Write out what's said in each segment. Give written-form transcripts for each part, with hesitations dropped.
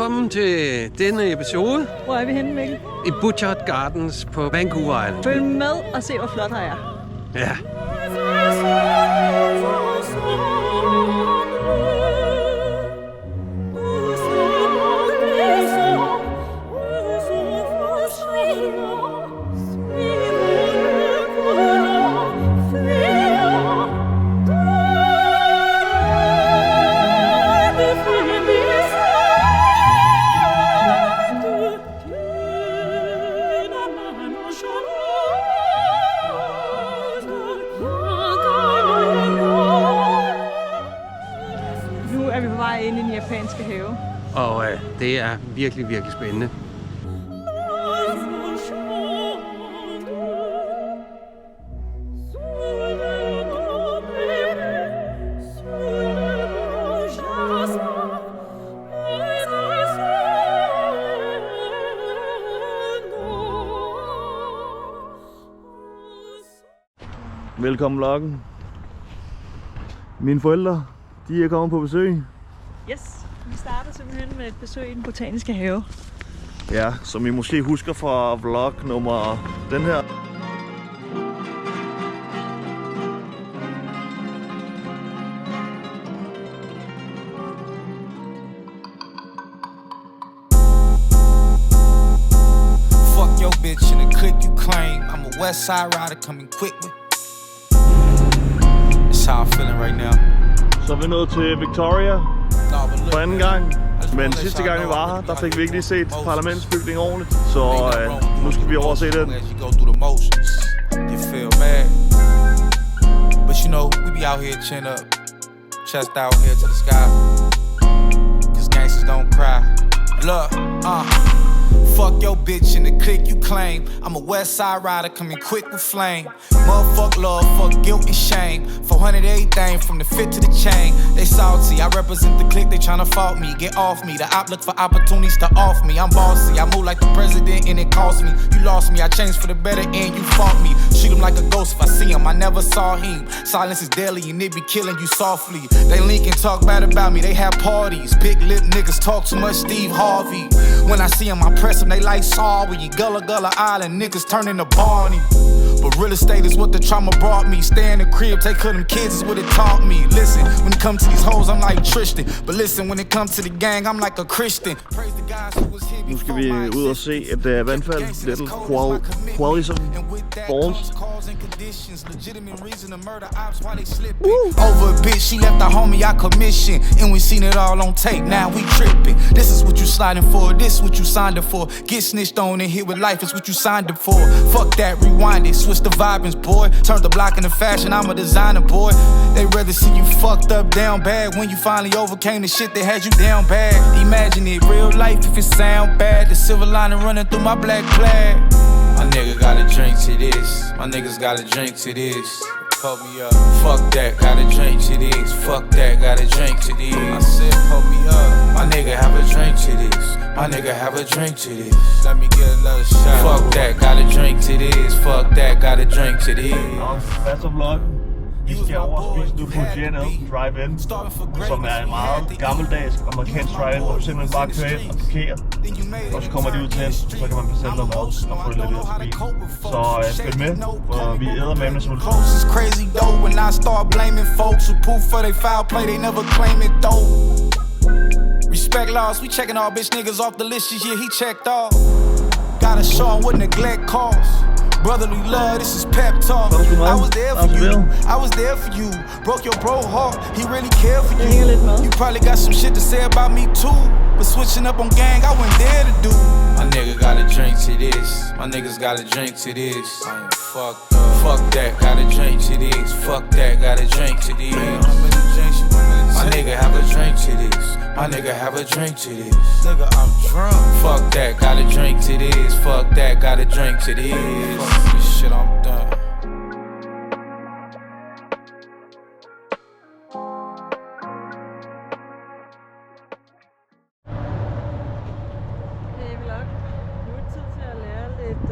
velkommen til denne episode. Hvor er vi henne, Mikkel? I Butchart Gardens på Vancouver Island. Følg med og se, hvor flot her er. Ja. Ind i den japanske have. Og det er virkelig, virkelig spændende. Velkommen vloggen. Mine forældre, de er kommet på besøg. Yes, vi starter simpelthen med et besøg i den botaniske have. Ja, som I måske husker fra vlog nummer den her. Fuck your bitch in the click you claim. I'm a west side rider coming quick with. That's how I'm feeling right now. Så er vi nået til Victoria for anden gang. Men sidste gang vi var her, der fik vi ikke lige set parlamentsbygningen ordentligt. Så nu skal vi over og se den. You feel mad, but you know we be out here chin up, chest out here to the sky. Cause gangsters don't cry. Look, fuck your bitch in the clique you claim. I'm a west side rider coming quick with flame. Motherfuck love, fuck guilt and shame. 400 everything from the fit to the chain. They salty, I represent the clique, they tryna fault me. Get off me, the op look for opportunities to off me. I'm bossy, I move like the president and it cost me. You lost me, I changed for the better and you fought me. Shoot him like a ghost if I see him, I never saw him. Silence is deadly and it be killing you softly. They link and talk bad about me, they have parties. Big lip niggas talk too much Steve Harvey. When I see him, I press them, they like sorry. Gullah Island niggas turning to Barney. But real estate is what the trauma brought me. Stay in the crib, take care of them kids is what it taught me. Listen, when it comes to these hoes, I'm like Tristan. But listen, when it comes to the gang, I'm like a Christian. Nu skal vi ud og se et vandfald. Little Qualism Falls. Over a bitch, she left her homie, I commission. And we seen it all on tape, now we tripping. This is what you sliding for, this is what you signed up for. Get snitched on and hit with life is what you signed up for. Fuck that, rewind it, switch the vibings, boy. Turn the block into fashion, I'm a designer, boy. They rather see you fucked up down bad when you finally overcame the shit that had you down bad. Imagine it, real life if it sound bad. The silver lining running through my black plaid. My nigga gotta drink to this. My niggas gotta drink to this. Pull me up. Fuck that, gotta drink to this. Fuck that, gotta drink to this. I said, pull me up. My nigga have a drink to this. My nigga have a drink to this. Let me get another shot. Fuck that, gotta drink to this. Fuck that, gotta drink to this. Hvad så vloggen? Vi skal over og spise nu på JNL Drive-In, som er en meget gammeldags amerikansk drive-in, hvor du simpelthen bare kører ind og parkerer. Og så kommer de ud til en, så kan man bestille noget mad og få det leveret til bilen. Så følg med, for vi æder med med sulten. It's crazy though when I start blaming folks who proof for they foul play, they never claim it though. Respect laws, we checking all bitch niggas off the list this year, he checked off. Gotta show him what neglect costs. Brotherly love, this is pep talk. I was there for you, I was there for you. Broke your bro heart, he really cared for you. You probably got some shit to say about me too. But switching up on gang, I went there to do. My nigga gotta drink to this. My niggas gotta drink to this. I am fucked up. Fuck that, gotta drink to this. Fuck that, gotta drink to this. My nigga have a drink to this. My nigga have a drink to this. Nigga, I'm drunk. Fuck that, gotta drink to this. Fuck that, gotta drink to this. Fuck this shit, I'm done. Hey vlog. Nu er det tid til at lære lidt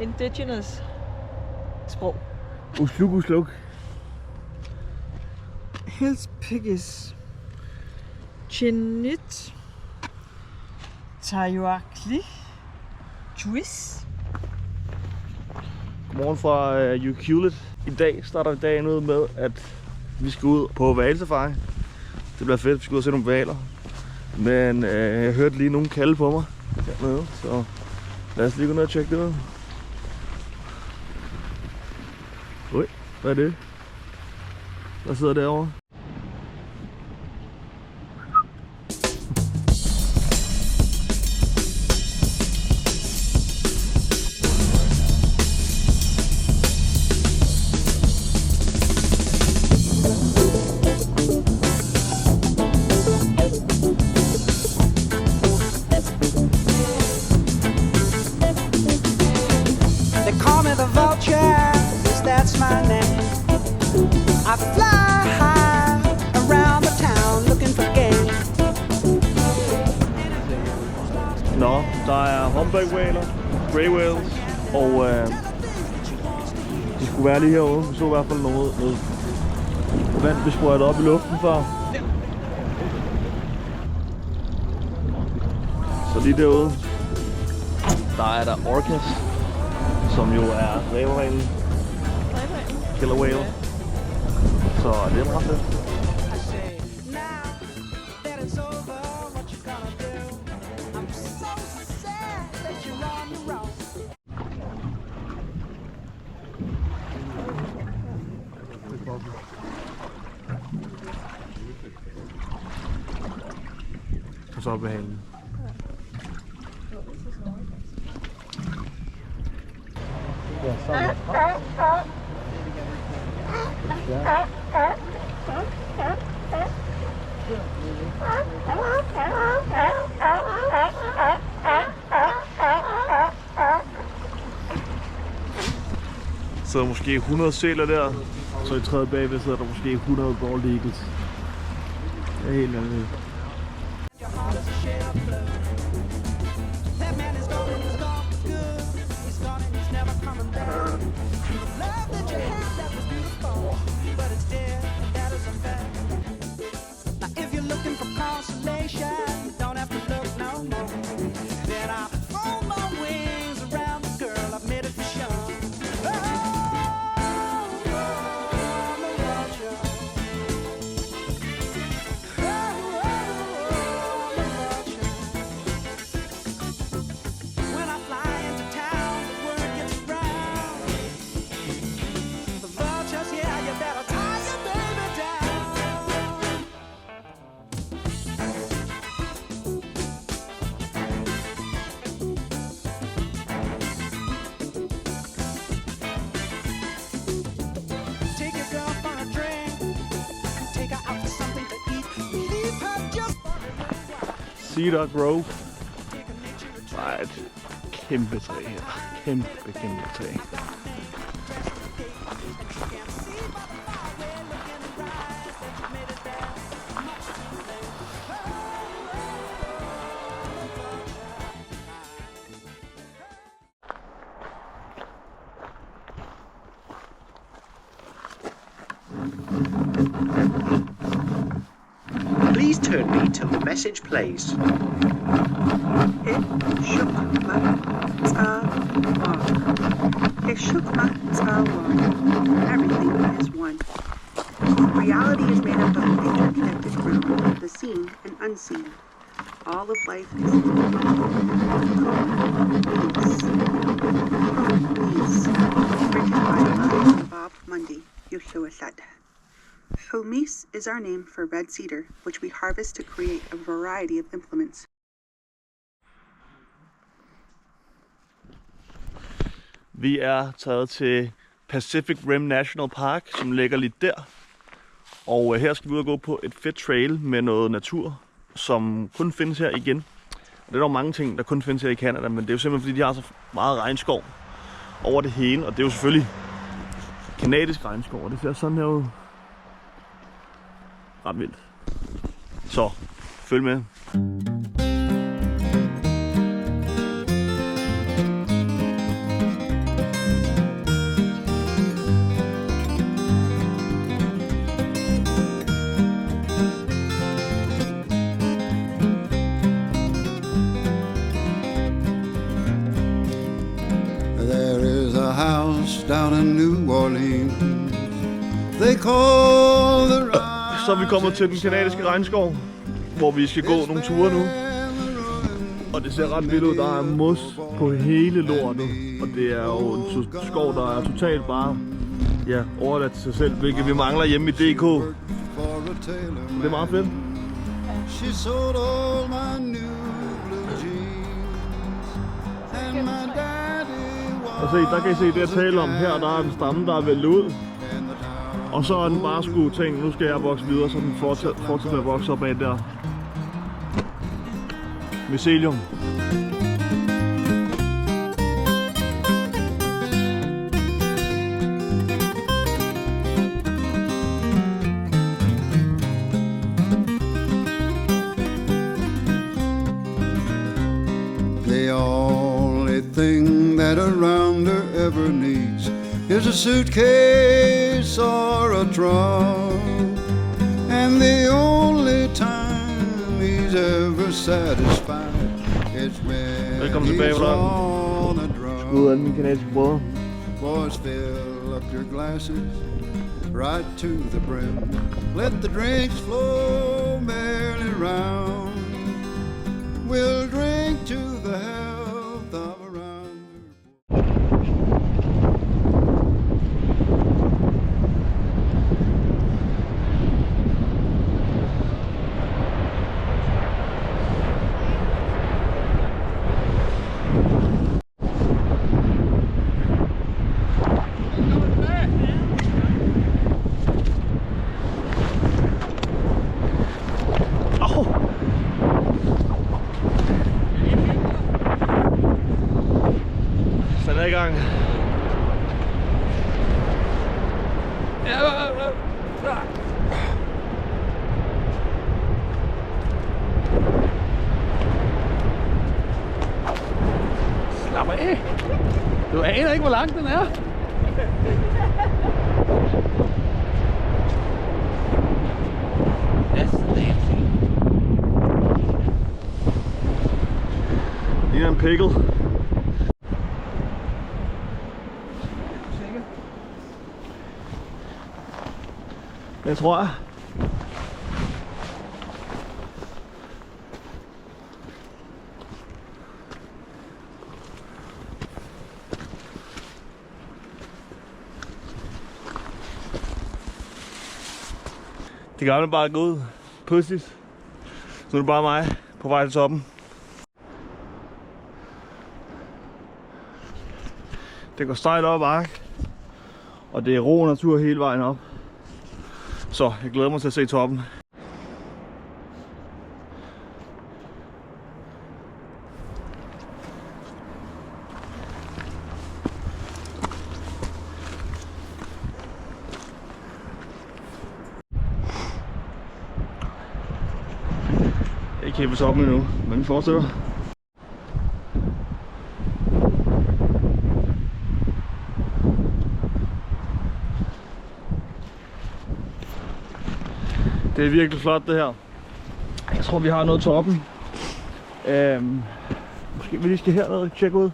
indigenous sprog. Usluk. Hills Piggies. Chinit. Tayoakli. Twist. Godmorgen fra Ucluelet. I dag starter dagen ud med, at vi skal ud på hvalsafari. Det bliver fedt, vi skal ud og se nogle hvaler. Men jeg hørte lige nogen kalde på mig hernede, så lad os lige gå ned og tjekke det ud. Ui, hvad er det? Hvad sidder derovre? I fly high around the town looking for game. Nå, der er humpback-hvaler, grey whales, og de skulle være lige herude. Vi så i hvert fald noget vand, vi sprøjtede op i luften før. Så lige derude, der er der orcas, som jo er rævehvalen, killer whale. Så det er meget fedt. Og så op ved halen. Ja, sådan. Ja. Så er der måske 100 sæler der, så i tredje bagved sidder der måske 100 bald eagles. Det er helt vanvittigt. Cedar Grove. Der er et kæmpe træ her. Kæmpe træ. Please turn me till the message plays. Everything is one. Reality is made up of an interconnected group, the seen and unseen. All of life is Please. Written by Bob Mundy, Yeshua said. Humis is our name for red cedar, which we harvest to create a variety of implements. Vi er taget til Pacific Rim National Park, som ligger lige der. Og her skal vi ud og gå på et fedt trail med noget natur, som kun findes her igen. Og det er der mange ting, der kun findes her i Canada, men det er jo simpelthen fordi, de har så meget regnskov over det hele. Og det er jo selvfølgelig kanadisk regnskov, og det ser sådan her ud. Ret vildt. Så, følg med. house down in New Orleans. They call the Så er vi kommet til den kanadiske regnskov, hvor vi skal gå nogle ture nu. Og det ser ret vildt ud. Der er mos på hele lortet. Og det er jo en skov, der er totalt bare overladt til sig selv, hvilket vi mangler hjemme i DK. Det er meget fedt. Og se, der kan I se det jeg taler om her. Der er en stamme, der er væltet ud. Og så er den bare skulle tænke, nu skal jeg vokse videre, så den fortsætter med at vokse op af der. Mycelium. The only thing that a rounder ever needs is a suitcase or a trunk, and the only time he's ever satisfied is when he's on a drum. Ud af den kanadiske brødre. Boys, fill up your glasses right to the brim. Let the drinks flow merrily round. We'll drink to the health of a rounder. Den er i gang. Slap af. Du aner ikke, hvor lang den er. Det er en pickle. Det tror jeg. De gamle bare gå ud. Pussies. Så nu er det bare mig på vej til toppen. Det går stejlt op ad bakke. Og det er ro natur hele vejen op. Så jeg glæder mig til at se toppen. Jeg er ikke helt på toppen endnu, men vi fortsætter. Det er virkelig flot det her. Jeg tror vi har noget toppen. Måske vi lige skal herned og tjekke ud.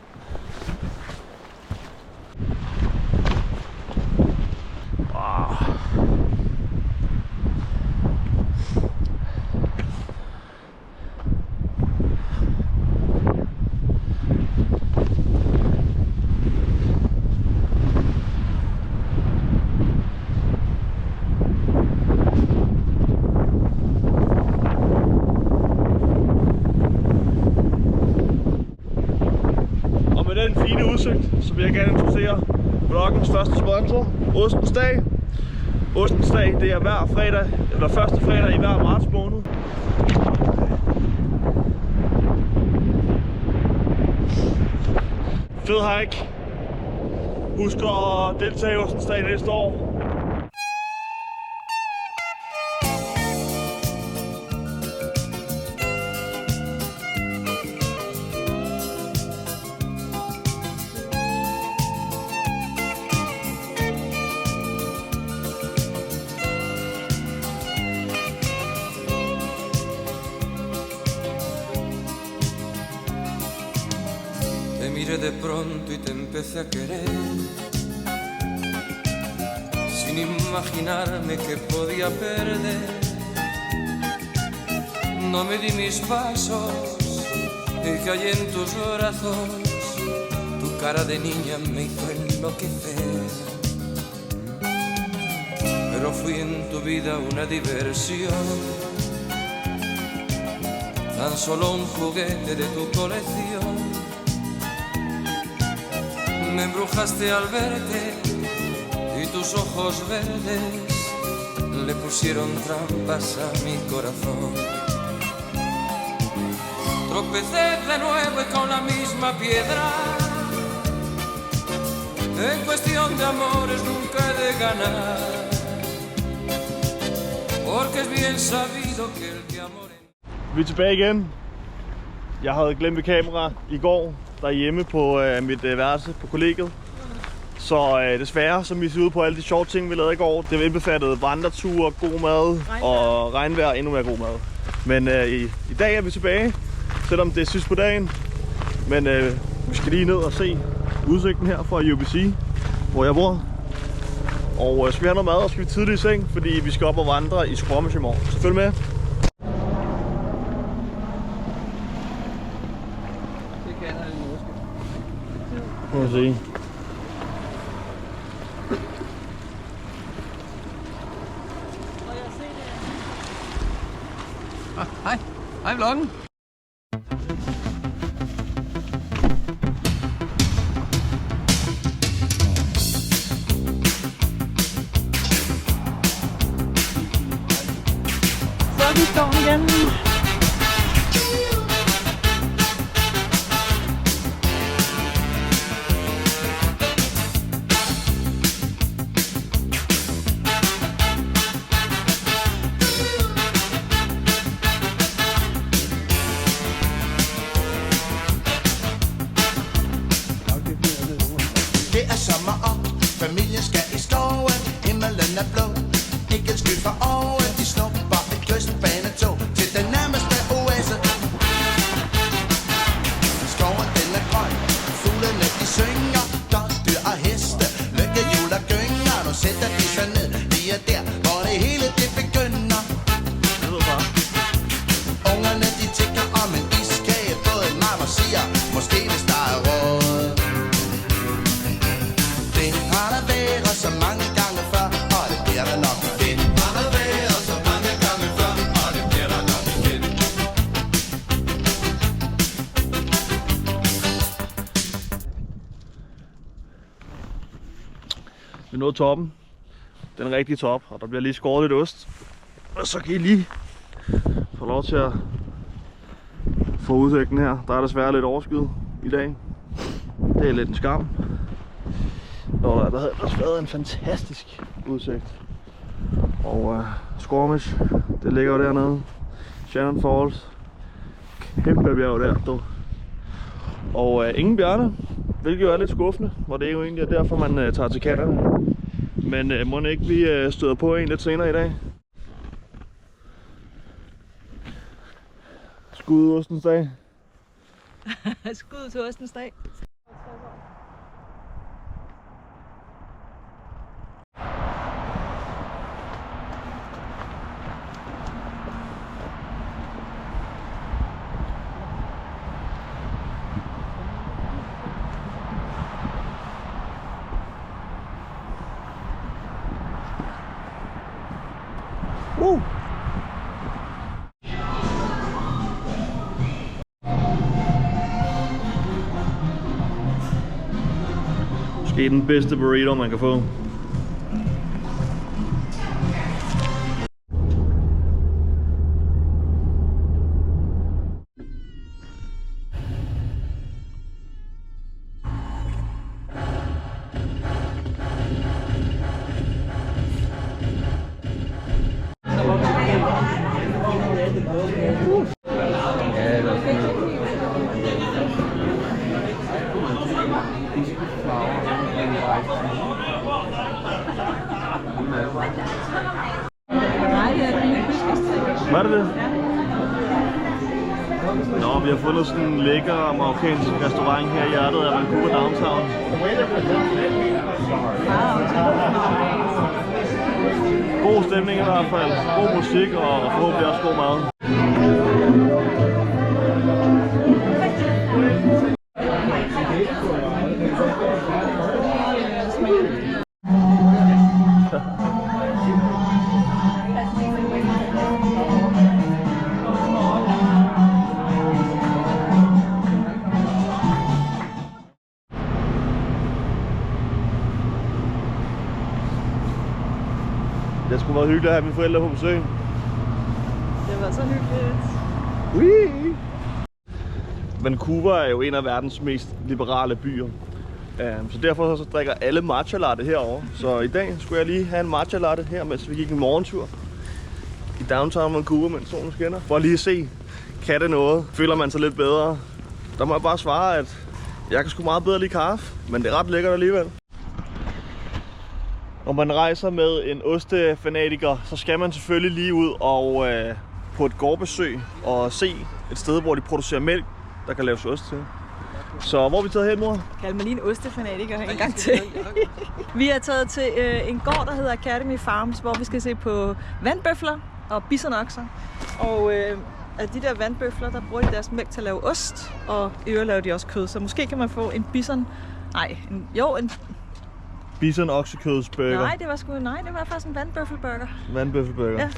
Den fine udsigt, så vil jeg gerne introducere vloggens første sponsor, Ostens Dag. Ostens Dag, det er hver fredag, eller første fredag i hver marts måned. Fed hike. Husk at deltage i Ostens Dag næste år. Te miré de pronto y te empecé a querer. sin imaginarme que podía perder. No me di mis pasos y caí en tus brazos. Tu cara de niña me hizo enloquecer. Pero fui en tu vida una diversión, tan solo un juguete de tu colección. Me embrujaste al verte y tus ojos verdes le pusieron trampas a mi corazón. Tropecé de nuevo y con la misma piedra. En cuestión de amores nunca he de ganar, porque es bien sabido que el que amor... Vi er tilbage igen. Jeg havde glemt mit kamera i går derhjemme på mit værelse på kollegiet. Så desværre så missede vi ud på alle de sjove ting, vi lavede i går. Det indbefattede vandreture, god mad og regnvejr, endnu mere god mad. Men i dag er vi tilbage, selvom det er sidst på dagen. Men vi skal lige ned og se udsigten her fra UBC, hvor jeg bor. Og skal vi have noget mad, og skal vi tidligt i seng, fordi vi skal op og vandre i Squamish i morgen. Så følg med. Prøv at se. Hej. Hej vloggen. Så er vi i skoven igen. Det er sommer og familien skal i skoven. Himmelen er blå, ikke en sky for oven. De snupper et kystbanetog til den nærmeste oase. Skoven den er grøn, fuglene de synger. Der dyr og heste, lykkehjul og gynger. Nu sætter de sig ned, lige der hvor det hele det begynder. Ungerne de tænker om en iskage. Både mamma siger, måske hvis der er råd. Det har der været så mange gange før, og det bliver der nok igen. Har der været så mange gange før, og det bliver der nok igen. Vi er nået toppen. Den rigtige top, og der bliver lige skåret lidt ost. Og så kan I lige få lov til at få udsigten her. Der er desværre lidt overskyet i dag. Det er lidt en skam. Og der havde ellers været en fantastisk udsigt. Og Squamish, det ligger jo dernede. Shannon Falls. Kæmpe bjerg der, du. Og ingen bjørne, hvilket jo er lidt skuffende, hvor det er jo egentlig derfor, man tager til Canada. Men må ikke vi støder på en lidt senere i dag. Skud ostens dag. Skud til ostens dag. Måske den bedste burrito man kan få. Var det det? Nå, vi har fundet sådan en lækker marokkansk restaurant her i hjertet af Vancouver Downtown. stemning i hvert fald. God musik og forhåbentlig også god mad. Det skulle være hyggeligt at have mine forældre på besøg. Det var så hyggeligt. Whee! Vancouver er jo en af verdens mest liberale byer. Så derfor så drikker alle matcha latte herovre. Så i dag skulle jeg lige have en matcha latte her, mens vi gik en morgentur i downtown Vancouver, mens solen skinner. For at lige se, kan det noget? Føler man sig lidt bedre? Der må jeg bare svare, at jeg kan sgu meget bedre lide kaffe, men det er ret lækkert alligevel. Når man rejser med en ostefanatiker, så skal man selvfølgelig lige ud og på et gårdbesøg og se et sted, hvor de producerer mælk, der kan laves ost til. Så hvor er vi taget hen, mor? Kald mig lige en ostefanatiker en gang til. Vi er taget til en gård, der hedder Academy Farms, hvor vi skal se på vandbøfler og bisonokser. Og af de der vandbøfler, der bruger de deres mælk til at lave ost, og i øvrigt laver de også kød. Så måske kan man få en bison... en Bison oksekødsburger. Nej, det var faktisk en vandbøffelburger. Vandbøffelburger. Ja,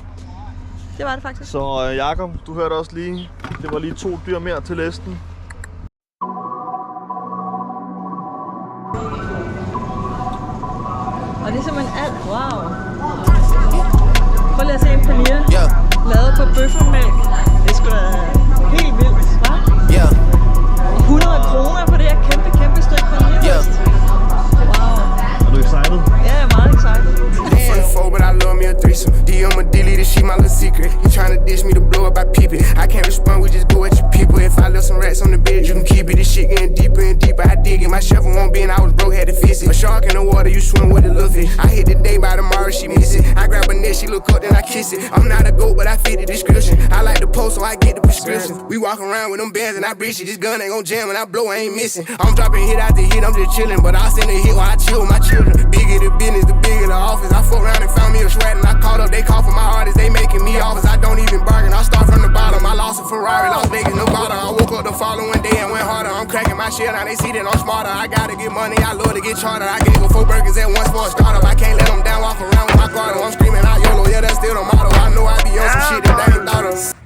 det var det faktisk. Så Jakob, du hørte også lige, det var lige 2 dyr mere til listen. Og det er simpelthen alt. Wow. Prøv lige at se en paneer. Lavet på bøffelmælk. Det er sgu da helt vildt, hva'? 100 kroner på det her kæmpe stykke paneerost. Er du excited? Ja, jeg er meget excited. But I love me a threesome. DM a delete she my little secret. You tryna dish me to blow up, I peep it. I can't respond, we just go at your people. If I left some rats on the bed, you can keep it. This shit getting deeper and deeper. I dig it. My shovel won't be, and I was broke, had to fix it. A shark in the water, you swim with a little fish. I hit the day, by tomorrow she miss it. I grab a net, she look up, then I kiss it. I'm not a goat, but I fit the description. I like the post, so I get the prescription. We walk around with them bands and I breach it. This gun ain't gon' jam and I blow, I ain't missing. I'm dropping hit after hit, I'm just chillin', but I'll send a hit while I chill with my children. Bigger the business, the bigger the office. I fuck around and found me a shred and I called up, they call for my artists, they making me offers. I don't even bargain, I start from the bottom. I lost a Ferrari, Las Vegas, Nevada. I woke up the following day and went harder. I'm cracking my shit, now they see that I'm smarter. I gotta get money, I love to get charter. I gave her 4 burgers at once for a startup. I can't let them down, walk around with my guard. I'm screaming out YOLO, yeah, that's still the motto. I know I be on some shit that they ain't thought of.